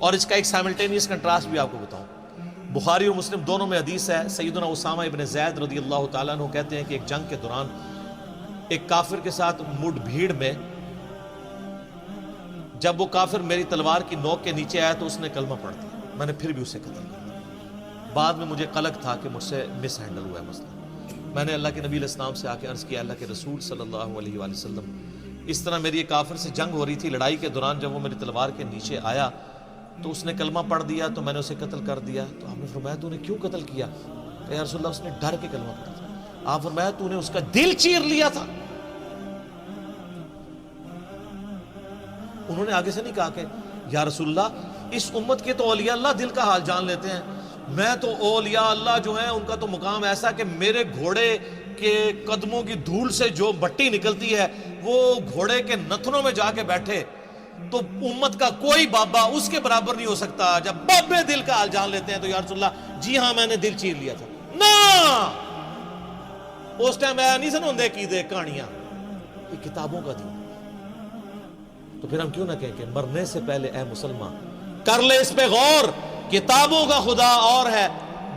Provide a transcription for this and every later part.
اور اس کا ایک سائملٹینیس کنٹراسٹ بھی آپ کو بتاؤں. بخاری اور مسلم دونوں میں حدیث ہے. سیدنا اسامہ ابن زید رضی اللہ تعالیٰ عنہ کہتے ہیں کہ ایک جنگ کے دوران ایک کافر کے ساتھ مڈ بھیڑ میں جب وہ کافر میری تلوار کی نوک کے نیچے آیا تو اس نے کلمہ پڑھ دیا. میں نے پھر بھی اسے قتل کر دیا. بعد میں مجھے قلق تھا کہ مجھ سے مس ہینڈل ہوا ہے مسئلہ. میں نے اللہ کے نبی علیہ السلام سے آ کے عرض کیا اللہ کے رسول صلی اللہ علیہ وآلہ وسلم اس طرح میری ایک کافر سے جنگ ہو رہی تھی. لڑائی کے دوران جب وہ میری تلوار کے نیچے آیا تو اس نے کلمہ پڑھ دیا تو میں نے اسے قتل کر دیا. تو آپ نے فرمایا تو نے کیوں قتل کیا؟ کہ یا رسول اللہ اس نے ڈر کے کلمہ پڑھا تھا. آپ فرمایا تو نے اس کا دل چیر لیا تھا. انہوں نے آگے سے نہیں کہا کہ یا رسول اللہ اس امت کے تو اولیاء اللہ دل کا حال جان لیتے ہیں. میں تو اولیاء اللہ جو ہیں ان کا تو مقام ایسا کہ میرے گھوڑے کے قدموں کی دھول سے جو مٹی نکلتی ہے وہ گھوڑے کے نتنوں میں جا کے بیٹھے تو امت کا کوئی بابا اس کے برابر نہیں ہو سکتا. جب بابے دل کا حال جان لیتے ہیں تو یا رسول اللہ جی ہاں میں نے دل چیر لیا تھا. نا اس ٹائم میں نہیں سنوندے کی دے کہانیاں. یہ کتابوں کا دین. تو پھر ہم کیوں نہ کہیں کہ مرنے سے پہلے اے مسلمان کر لے اس پہ غور. کتابوں کا خدا اور ہے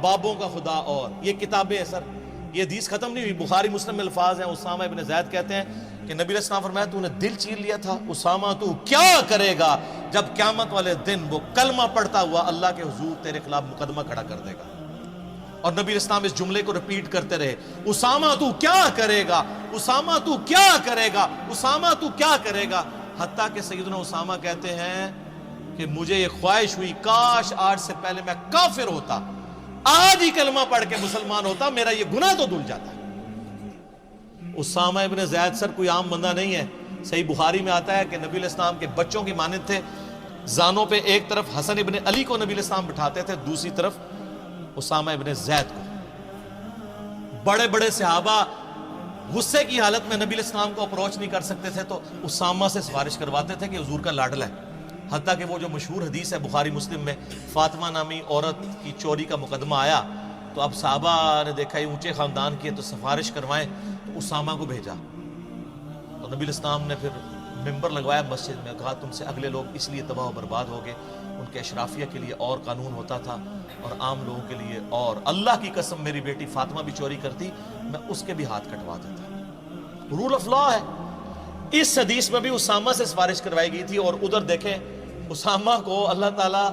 بابوں کا خدا اور. یہ کتابیں ہیں سر. یہ حدیث ختم نہیں ہوئی. بخاری مسلم میں الفاظ ہیں. اسامہ ابن زید کہتے ہیں کہ نبی علیہ السلام فرمایا تو نے دل چیر لیا تھا. اسامہ تو کیا کرے گا جب قیامت والے دن وہ کلمہ پڑھتا ہوا اللہ کے حضور تیرے خلاف مقدمہ کھڑا کر دے گا. اور نبی علیہ السلام اس جملے کو ریپیٹ کرتے رہے اسامہ تو کیا کرے گا, اسامہ تو کیا کرے گا, اسامہ تو کیا کرے گا. حتیٰ کہ سیدنا اسامہ کہتے ہیں کہ مجھے یہ خواہش ہوئی کاش آج سے پہلے میں کافر ہوتا, آج ہی کلمہ پڑھ کے مسلمان ہوتا, میرا یہ گناہ تو دھل جاتا. اسامہ ابن زید سر کوئی عام بندہ نہیں ہے. صحیح بخاری میں آتا ہے کہ نبی علیہ السلام کے بچوں کی مانند تھے. زانوں پہ ایک طرف حسن ابن علی کو نبی علیہ السلام بٹھاتے تھے, دوسری طرف اسامہ ابن زید کو. بڑے بڑے صحابہ غصے کی حالت میں نبی علیہ السلام کو اپروچ نہیں کر سکتے تھے تو اسامہ سے سفارش کرواتے تھے کہ حضور کا لاڈلا ہے. حتیٰ کہ وہ جو مشہور حدیث ہے بخاری مسلم میں, فاطمہ نامی عورت کی چوری کا مقدمہ آیا تو اب صحابہ نے دیکھا یہ اونچے خاندان کی ہے تو سفارش کروائیں تو اسامہ کو بھیجا. تو نبی علیہ السلام نے پھر ممبر لگوایا مسجد میں, کہا تم سے اگلے لوگ اس لیے تباہ و برباد ہو گئے, ان کے اشرافیہ کے لیے اور قانون ہوتا تھا اور عام لوگوں کے لیے اور. اللہ کی قسم میری بیٹی فاطمہ بھی چوری کرتی میں اس کے بھی ہاتھ کٹوا دیتا. رول آف لا ہے. اس حدیث میں بھی اسامہ سے سفارش کروائی گئی تھی. اور ادھر دیکھیں اسامہ کو اللہ تعالیٰ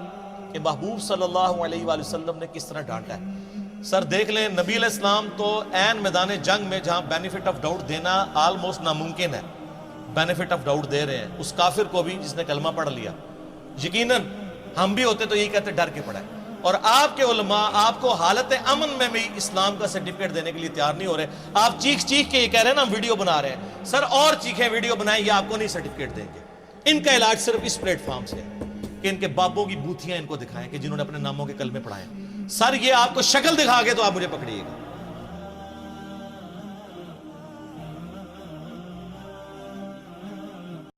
کے محبوب صلی اللہ علیہ وآلہ وسلم نے کس طرح ڈانٹا ہے. سر دیکھ لیں نبی علیہ السلام تو عین میدان جنگ میں جہاں بینیفٹ آف ڈاؤٹ دینا آلموسٹ ناممکن ہے, بینیفٹ آف ڈاؤٹ دے رہے ہیں اس کافر کو بھی جس نے کلمہ پڑھ لیا. یقیناً ہم بھی ہوتے تو یہی کہتے ڈر کے پڑا ہے. اور آپ کے علماء آپ کو حالت امن میں بھی اسلام کا سرٹیفکیٹ دینے کے لیے تیار نہیں ہو رہے. آپ چیخ چیخ کے یہ کہہ رہے ہیں نا ہم ویڈیو بنا رہے ہیں. سر اور چیخیں ویڈیو بنائیں, یہ آپ کو نہیں سرٹیفکیٹ دیں گے. ان کا علاج صرف اس پلیٹ فارم سے ہے کہ ان کے بابوں کی بوتھیاں ان کو دکھائیں کہ جنہوں نے اپنے ناموں کے کلمے پڑھائے. سر یہ آپ کو شکل دکھا کے تو آپ مجھے پکڑیے گا.